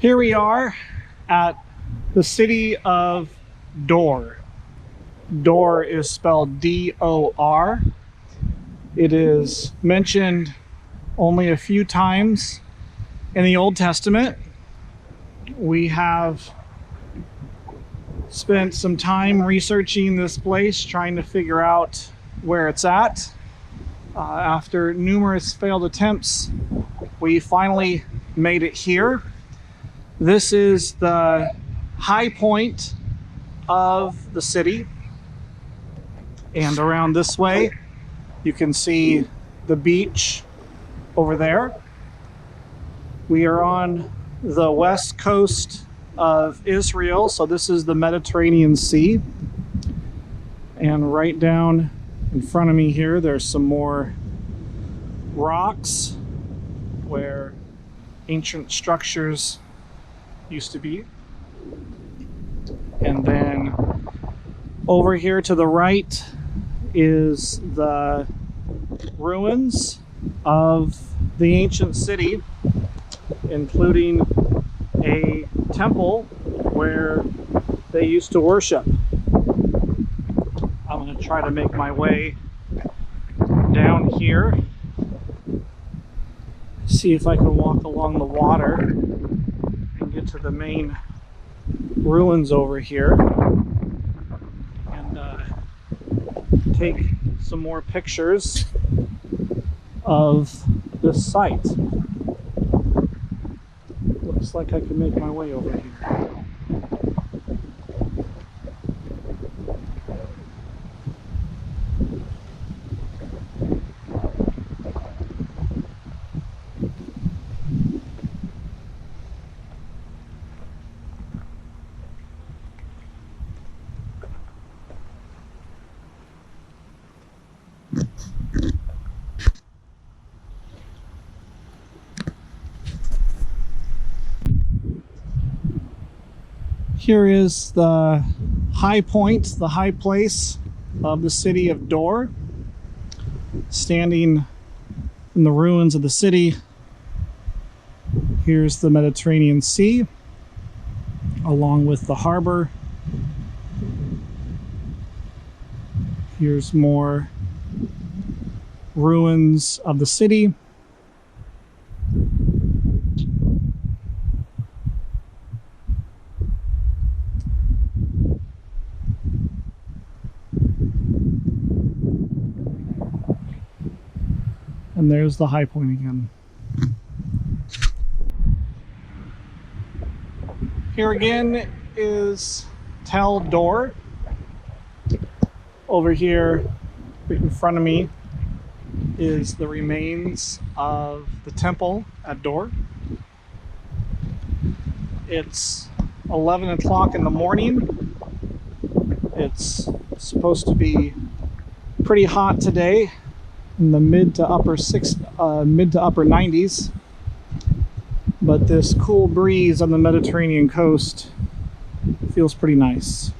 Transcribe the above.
Here we are at the city of Duru. Dor is spelled D-O-R. It is mentioned only a few times in the Old Testament. We have spent some time researching this place, trying to figure out where it's at. After numerous failed attempts, we finally made it here. This is the high point of the city. And around this way, you can see the beach over there. We are on the west coast of Israel, so this is the Mediterranean Sea. And right down in front of me here, there's some more rocks where ancient structures used to be. And then over here to the right is the ruins of the ancient city, including a temple where they used to worship. I'm going to try to make my way down here, see if I can walk along the water and get to the main ruins over here and take some more pictures of this site. Looks like I can make my way over here. Here is the high point, the high place of the city of Duru. Standing in the ruins of the city, here's the Mediterranean Sea, along with the harbor. Here's more ruins of the city. And there's the high point again. Here again is Tel Dor. Over here, right in front of me, is the remains of the temple at Dor. It's 11 o'clock in the morning. It's supposed to be pretty hot today, in the mid to upper 90s, but this cool breeze on the Mediterranean coast feels pretty nice.